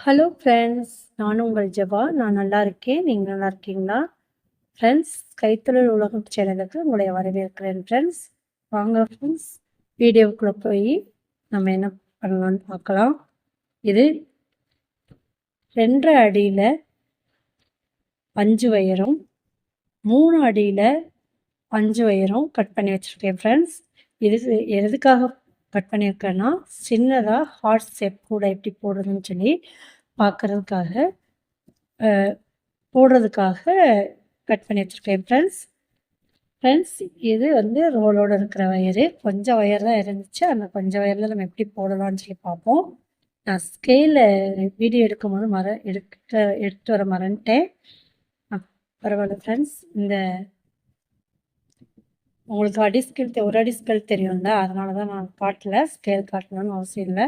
Hello friends, நான் உங்கள் ஜெபா. நான் நல்லா இருக்கேன். நீங்க நல்லா இருக்கீங்களா? ஃப்ரெண்ட்ஸ், கைத்தொழில் உலகம் சேனலுக்கு உங்களை வரவேற்கிறேன் ஃப்ரெண்ட்ஸ். வாங்க ஃப்ரெண்ட்ஸ், வீடியோக்குள்ள போய் நம்ம என்ன பண்ணலாம்னு பார்க்கலாம். இது 2 அடியில 5 ஒயரும் 3 அடியில 5 ஒயரும் கட் பண்ணி வச்சுருக்கேன் ஃப்ரெண்ட்ஸ். இது எதுக்காக கட் பண்ணியிருக்கேன்னா, சின்னதாக ஹார்ட் ஷேப் கூட எப்படி போடுறதுன்னு சொல்லி பார்க்குறதுக்காக போடுறதுக்காக கட் பண்ணி வச்சுருக்கேன் ஃப்ரெண்ட்ஸ். இது வந்து ரோலோட இருக்கிற ஒயரு. கொஞ்சம் ஒயர் தான் இருந்துச்சு. அந்த கொஞ்சம் ஒயரில் நம்ம எப்படி போடலாம்னு சொல்லி பார்ப்போம். நான் ஸ்கேலில் வீடியோ எடுக்கும்போது எடுத்து வர மறந்துட்டேன். பரவாயில்ல ஃப்ரெண்ட்ஸ். உங்களுக்கு ஒரு அடி ஸ்கேல் தெரியும்ல, அதனால தான் நான் காட்டல. ஸ்கேல் காட்டணும்னு அவசியம் இல்லை.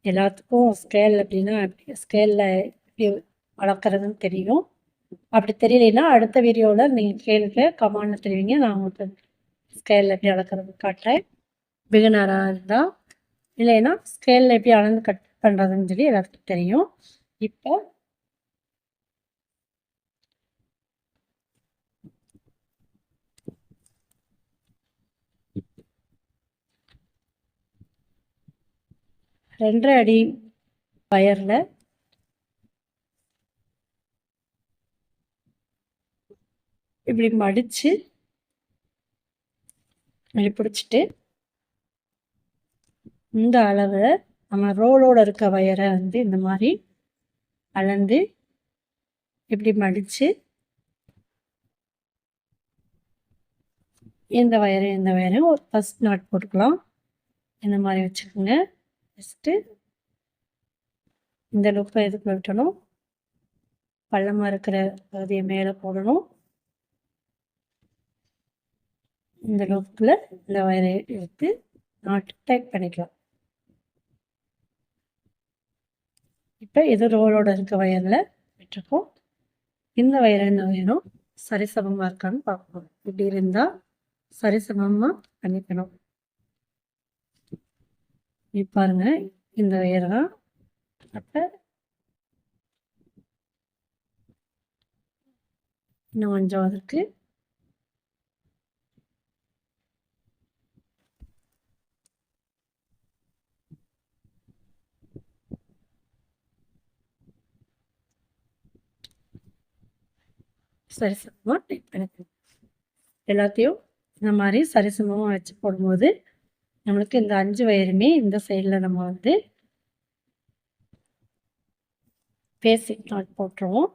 எல்லாத்துக்கும் ஸ்கேல் அப்படின்னா ஸ்கேலில் எப்படி அளக்கிறதுன்னு தெரியும். அப்படி தெரியலைன்னா அடுத்த வீடியோவில் நீங்கள் கேளுங்க, கமெண்ட்ல தெரிவிங்க. நான் உங்களுக்கு ஸ்கேலில் எப்படி அளக்கிறது காட்டுறேன். பிகினராக இருந்தால், இல்லைன்னா ஸ்கேலில் எப்படி அளந்து கட் பண்ணுறதுன்னு சொல்லி எல்லாத்துக்கும் தெரியும். இப்போ ரெண்டரை அடி வயரில் இப்படி மடித்து இப்படி பிடிச்சிட்டு இந்த அளவு நம்ம ரோலோட இருக்க வயரை வந்து இந்த மாதிரி அளந்து இப்படி மடித்து இந்த வயரையும் ஒரு ஃபஸ்ட் நாட் போட்டுக்கலாம். இந்த மாதிரி வச்சுக்கோங்க. ஃபஸ்ட்டு இந்த லுப்பை எதுக்கு விட்டணும், பள்ளமாக இருக்கிற பகுதியை மேலே போடணும். இந்த லூப்பில் இந்த வயரை எடுத்து நாட் டைட் பண்ணிக்கலாம். இப்போ இது ரோலோட இருக்க வயரில் விட்டுருக்கோம். இந்த வயரும் சரிசமமாக இருக்கான்னு பார்க்கணும். இப்படி இருந்தால் சரிசமமாக பண்ணிக்கணும். பாருங்க, இந்த வயர் தான். அப்போ இன்னும் கொஞ்சம் அதுக்கு சரிசமமாக டைட் பண்ணிக்கணும். எல்லாத்தையும் இந்த மாதிரி சரிசமமாக வச்சு போடும்போது நம்மளுக்கு இந்த 5 வயருமே இந்த சைடில் நம்ம வந்து பேசிக் நாட் போட்டுருவோம்.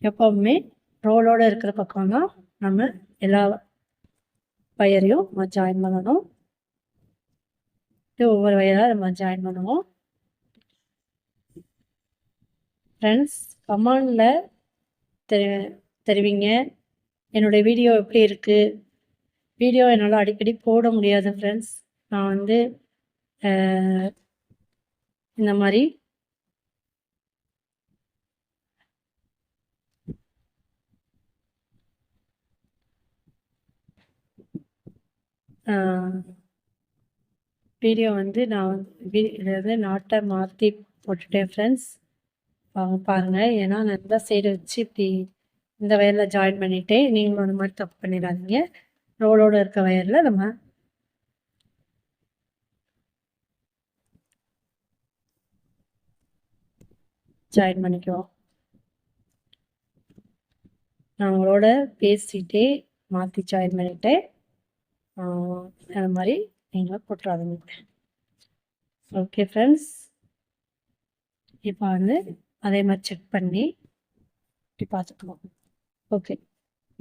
எப்பவுமே ரோலோட இருக்கிற பக்கம் தான் நம்ம எல்லா வயரையும் நம்ம ஜாயின் பண்ணணும். இது ஒவ்வொரு வயராக நம்ம ஜாயின் பண்ணுவோம். ஃப்ரெண்ட்ஸ், கமெண்டில் தெரிவிங்க என்னுடைய வீடியோ எப்படி இருக்குது. வீடியோ என்னால் அடிக்கடி போட முடியாது ஃப்ரெண்ட்ஸ். நான் வந்து இந்த மாதிரி வீடியோ வந்து நான் வந்து நாட்டை மாற்றி போட்டுட்டேன் ஃப்ரெண்ட்ஸ். பாருங்கள். ஏன்னா நான் இந்த சைடு வச்சு இப்படி இந்த வயரில் ஜாயின் பண்ணிட்டேன். நீங்களும் அந்த மாதிரி தப்பு பண்ணிடாதீங்க. ரோலோடு இருக்க வயரில் நம்ம ஜாயின் பண்ணிக்குவோம். நான் உங்களோட பேசிகிட்டே மாற்றி ஜாயின் பண்ணிட்டேன். அது மாதிரி நீங்களும் போட்டுறாதுங்க. ஓகே ஃப்ரெண்ட்ஸ், இப்போ வந்து அதே மாதிரி செக் பண்ணி இப்படி பார்த்துக்குவோம். ஓகே,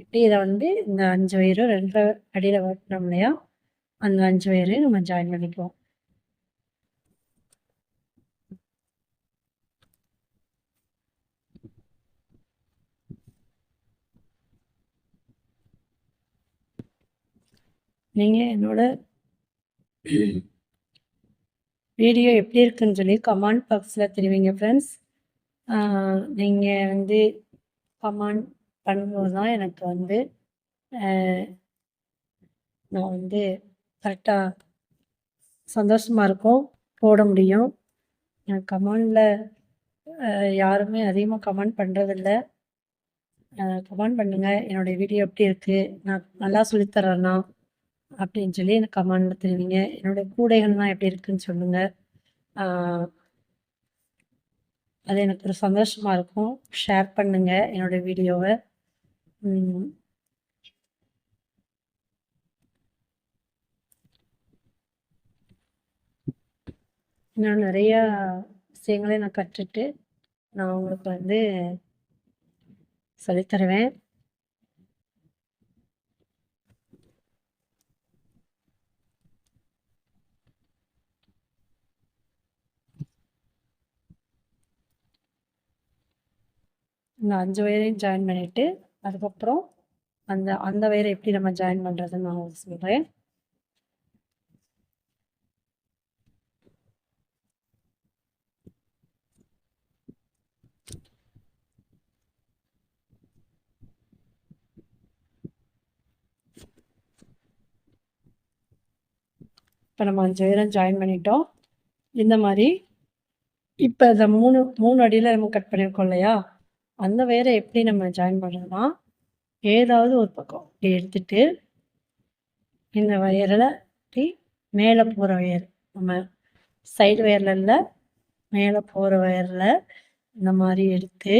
இப்படி இதை வந்து இந்த 5 வயரும் 2 அடியில் வெட்டினோம் இல்லையா, அந்த 5 வயரையும் நம்ம ஜாயின் பண்ணிக்குவோம். நீங்கள் என்னோட வீடியோ எப்படி இருக்குன்னு சொல்லி கமெண்ட் பாக்ஸில் தெரிவிங்க ஃப்ரெண்ட்ஸ். நீங்கள் வந்து கமெண்ட் பண்ணும்போது தான் எனக்கு வந்து நான் வந்து கரெக்டாக சந்தோஷமாக இருக்கும், போட முடியும். எனக்கு கமெண்டில் யாருமே அதிகமாக கமெண்ட் பண்ணுறதில்ல. கமெண்ட் பண்ணுங்கள், என்னுடைய வீடியோ எப்படி இருக்குது, நான் நல்லா சொல்லித்தரேன்னா அப்படின்னு சொல்லி எனக்கு கமெண்டில் தெரிவிங்க. என்னுடைய கூடைகள்லாம் எப்படி இருக்குதுன்னு சொல்லுங்கள். அது எனக்கு ஒரு சந்தோஷமாக இருக்கும். ஷேர் பண்ணுங்கள் என்னுடைய வீடியோவை. இன்னும் நிறையா விஷயங்களை நான் கற்றுட்டு நான் உங்களுக்கு வந்து சொல்லித்தருவேன். இந்த 5 வயரையும் ஜாயின் பண்ணிவிட்டு அதுக்கப்புறம் அந்த அந்த வயரை எப்படி நம்ம ஜாயின் பண்ணுறதுன்னு நான் உங்களுக்கு சொல்கிறேன். இப்போ நம்ம 5 வயரை ஜாயின் பண்ணிட்டோம். இந்த மாதிரி இப்போ இந்த 3 அடியில் நம்ம கட் பண்ணியிருக்கோம் இல்லையா, அந்த வயரை எப்படி நம்ம ஜாயின் பண்ணுறோம்னா, ஏதாவது ஒரு பக்கம் இப்படி எடுத்துட்டு இந்த வயரில் இப்படி மேலே போகிற வயர், நம்ம சைடு வயரில் இல்லை, மேலே போகிற வயரில் இந்த மாதிரி எடுத்து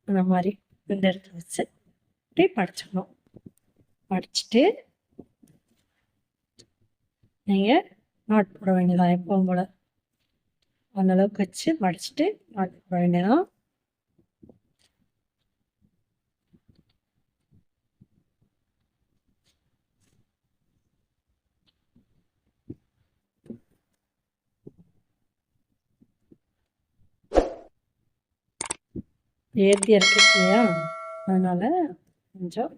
இந்த மாதிரி இந்த இடத்துல வச்சு இப்படி மடிச்சிடணும். மடிச்சுட்டு நீங்கள் நாட் போட வேண்டியதான். எப்பவும் போல் அந்தளவுக்கு வச்சு மடிச்சுட்டு நாட் போட வேண்டியதான். ஏற்றி இறக்கி இல்லையா, அதனால் கொஞ்சம்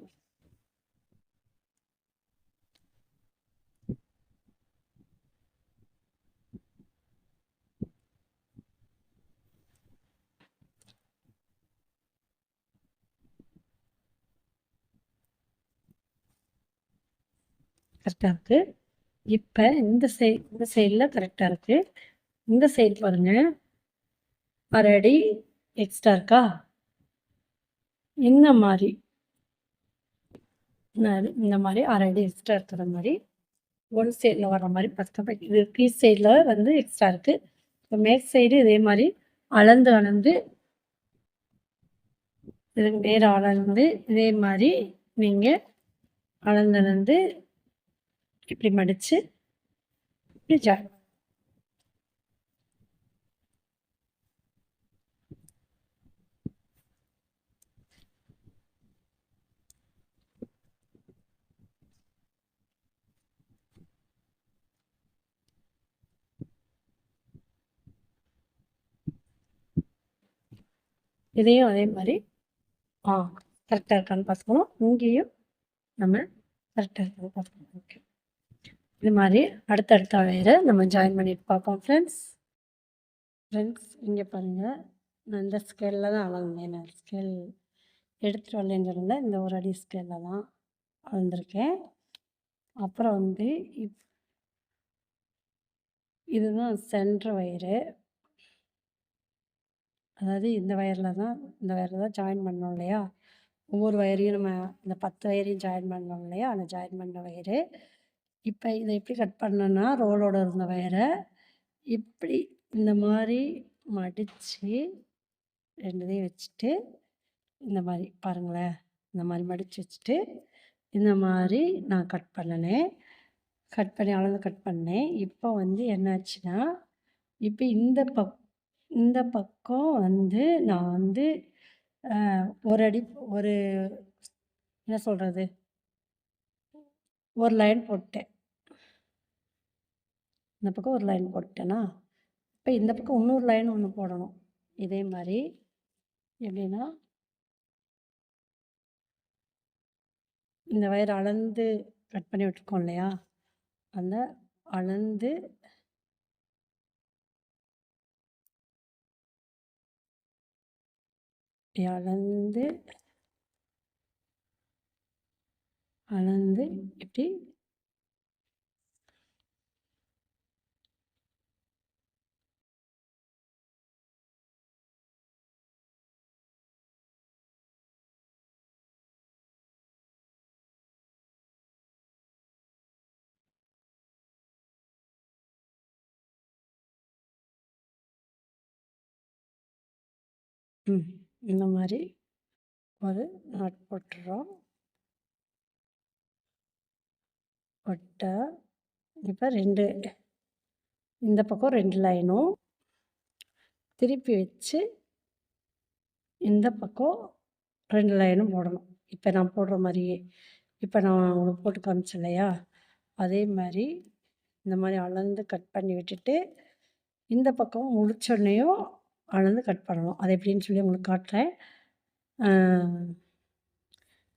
கரெக்டாக இருக்குது. இப்போ இந்த சைடில் கரெக்டாக இருக்குது. இந்த சைடு பாருங்கள், 1/2 அடி எக்ஸ்ட்ரா இருக்கா. இந்த மாதிரி 1/2 அடி எக்ஸ்ட்ரா இருக்கிற மாதிரி ஒன் சைடில் வர மாதிரி பார்த்துக்கோங்க. இது கீழ் சைடில் வந்து எக்ஸ்ட்ரா இருக்குது. இப்போ மேல் சைடு இதே மாதிரி அளந்து இதுக்கு நேர அளந்து இதே மாதிரி நீங்கள் அளந்து இப்படி மடித்து இப்படி ஜாயின். இதையும் அதே மாதிரி கரெக்டாக இருக்கான்னு பார்த்துக்கணும். இங்கேயும் நம்ம கரெக்டாக இருக்கான்னு பார்த்துக்கணும். ஓகே, இது மாதிரி அடுத்தடுத்த வயரை நம்ம ஜாயின் பண்ணிட்டு பார்ப்போம் ஃப்ரெண்ட்ஸ். இங்கே பாருங்கள், நான் இந்த ஸ்கேலில் தான் அளந்தேன். நான் ஸ்கேல் எடுத்துகிட்டு வரலன்னு சொன்னேன், இந்த 1 அடி ஸ்கேலில் தான் அளந்திருக்கேன். அப்புறம் வந்து இதுதான் சென்ட்ரு வயரு. அதாவது இந்த வயரில் தான் ஜாயின் பண்ணோம் இல்லையா, ஒவ்வொரு வயரையும் நம்ம இந்த 10 வயரையும் ஜாயின் பண்ணோம் இல்லையா, அந்த ஜாயின் பண்ண வயரு. இப்போ இதை எப்படி கட் பண்ணோன்னா, ரோலோட இருந்த வயரை இப்படி இந்த மாதிரி மடித்து 2தையும் வச்சுட்டு இந்த மாதிரி பாருங்களேன், இந்த மாதிரி மடித்து வச்சுட்டு இந்த மாதிரி நான் கட் பண்ணினேன். கட் பண்ணி அளந்து கட் பண்ணேன். இப்போ வந்து என்னாச்சுன்னா, இப்போ இந்த பக்கம் வந்து நான் வந்து ஒரு அடி ஒரு என்ன சொல்கிறது, ஒரு லைன் போட்டேன். இந்த பக்கம் ஒரு லைன் போட்டேன்னா, இப்போ இந்த பக்கம் இன்னொரு லைன் ஒன்று போடணும். இதே மாதிரி எப்படின்னா, இந்த வயர் அளந்து கட் பண்ணி விட்டுருக்கோம் இல்லையா, அந்த அளந்து அளந்து இப்படி இந்த மாதிரி ஒரு நாட் போட்டுறோம். போட்டா இப்போ 2 இந்த பக்கம் 2 லைனும் திருப்பி வச்சு இந்த பக்கம் 2 லைனும் போடணும். இப்போ நான் போடுற மாதிரியே. இப்போ நான் உங்களுக்கு போட்டு காமிச்சேன் இல்லையா? அதே மாதிரி இந்த மாதிரி அளந்து கட் பண்ணி விட்டுட்டு இந்த பக்கம் முடிச்சோடனேயும் அளந்து கட் பண்ணணும். அது எப்படின்னு சொல்லி உங்களுக்கு காட்டுறேன்.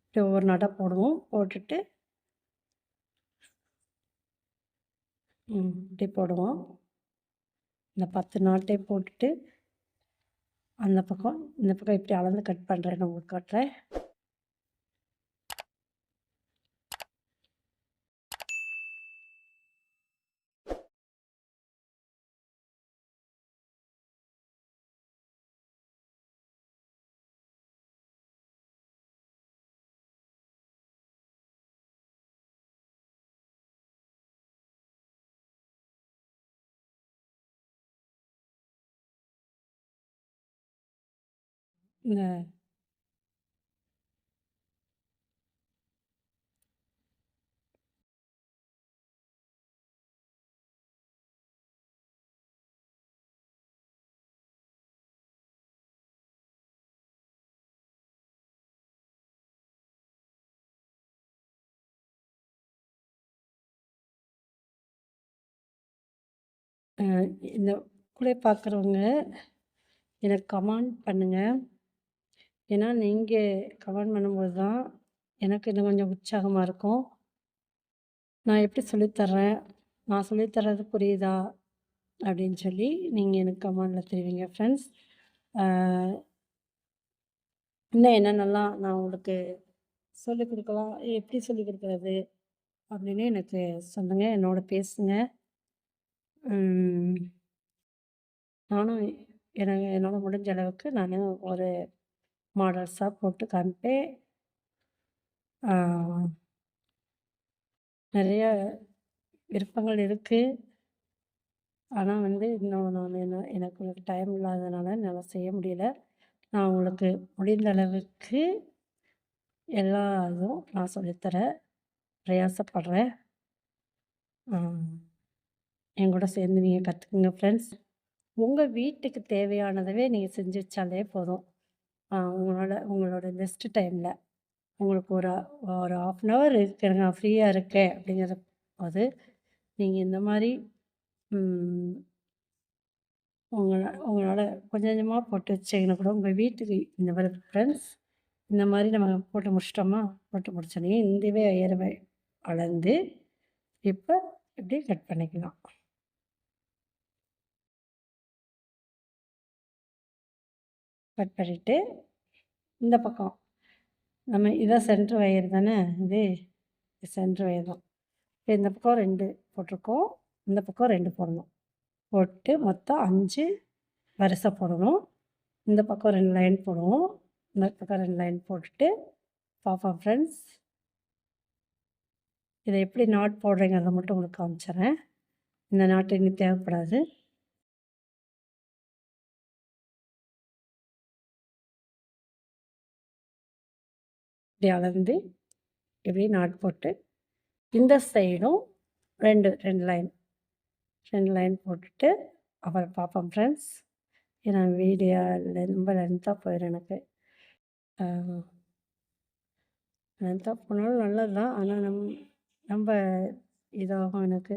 இப்படி ஒவ்வொரு நாட்டாக போடுவோம். போட்டுட்டு இப்படி போடுவோம். இந்த 10 நாட்டையும் போட்டுட்டு அந்த பக்கம் இந்த பக்கம் இப்படி அளந்து கட் பண்ணுறேன்னு உங்களுக்கு காட்டுறேன். இந்த இந்த கூட பார்க்குறவங்க எனக்கு கமெண்ட் பண்ணுங்கள். ஏன்னா நீங்கள் கமெண்ட் பண்ணும்போது தான் எனக்கு இன்னும் கொஞ்சம் உற்சாகமாக இருக்கும். நான் எப்படி சொல்லித்தர்றேன், நான் சொல்லித்தர்றது புரியுதா அப்படின்னு சொல்லி நீங்கள் எனக்கு கமெண்டில் தெரிவிங்க ஃப்ரெண்ட்ஸ். இன்னும் என்னென்னலாம் நான் உங்களுக்கு சொல்லிக் கொடுக்கலாம், எப்படி சொல்லிக் கொடுக்குறது அப்படின்னு எனக்கு சொல்லுங்கள், என்னோட பேசுங்க. நானும் என்னால் முடிஞ்ச அளவுக்கு நான் ஒரு மாடல்ஸாக போட்டு காமிப்பேன். நிறைய விருப்பங்கள் இருக்குது. ஆனால் இன்னும் நான் எனக்கு டைம் இல்லாததுனால என்னால் செய்ய முடியல. நான் உங்களுக்கு முடிந்த அளவுக்கு எல்லா இதுவும் நான் சொல்லித்தர பிரயாசப்படுறேன். என் கூட சேர்ந்து நீங்கள் கற்றுக்குங்க ஃப்ரெண்ட்ஸ். உங்கள் வீட்டுக்கு தேவையானதவே நீங்கள் செஞ்சு வச்சாலே போதும். உங்களோட பெஸ்ட் டைமில் உங்களுக்கு ஒரு 1/2 இருக்குது, நான் ஃப்ரீயாக இருக்கேன் அப்படிங்கிற போது நீங்கள் இந்த மாதிரி உங்களால் கொஞ்சம் கொஞ்சமாக போட்டு வச்சிங்கன்னா கூட உங்கள் வீட்டுக்கு இந்த மாதிரி ஃப்ரெண்ட்ஸ் இந்த மாதிரி நம்ம போட்டு முடிச்சிட்டோமா, போட்டு முடிச்சோடனே இந்தவே உயரவை அளந்து இப்போ இப்படி கட் பண்ணிக்கலாம். கட் பண்ணிவிட்டு இந்த பக்கம் நம்ம இதான் சென்ட்ரு வயர் தானே, இது சென்ட்ரு வயர் தான். இப்போ இந்த பக்கம் 2 போட்டிருக்கோம், இந்த பக்கம் 2 போடணும். போட்டு மொத்தம் 5 வரிசை போடணும். இந்த பக்கம் 2 லைன் போடுவோம், இந்த பக்கம் 2 லைன் போட்டுட்டு பார்ப்போம் ஃப்ரெண்ட்ஸ். இதை எப்படி நாட் போடுறீங்கிறத மட்டும் உங்களுக்கு காமிச்சிட்றேன். இந்த நாட்டு இன்னும் தேவைப்படாது. இப்படி அளந்து இப்படி நாட் போட்டு இந்த சைடும் 2 லைன் போட்டுட்டு அப்புறம் பார்ப்போம் ஃப்ரெண்ட்ஸ். ஏன்னா வீடியோ ரொம்ப லென்த்தாக போயிடும் எனக்கு. லென்த்தாக போனாலும் நல்லது தான், ஆனால் ரொம்ப இதாகும் எனக்கு.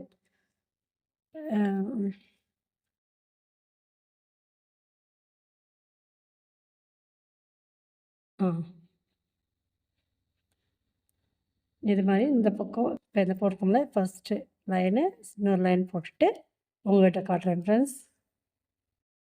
இது மாதிரி இந்த பக்கம் இப்போ இந்த போட்டிருக்கோம்ல ஃபஸ்ட்டு லைனு இன்னொரு லைன் போட்டுட்டு உங்கள்கிட்ட காட்டுறேன் ஃப்ரெண்ட்ஸ்.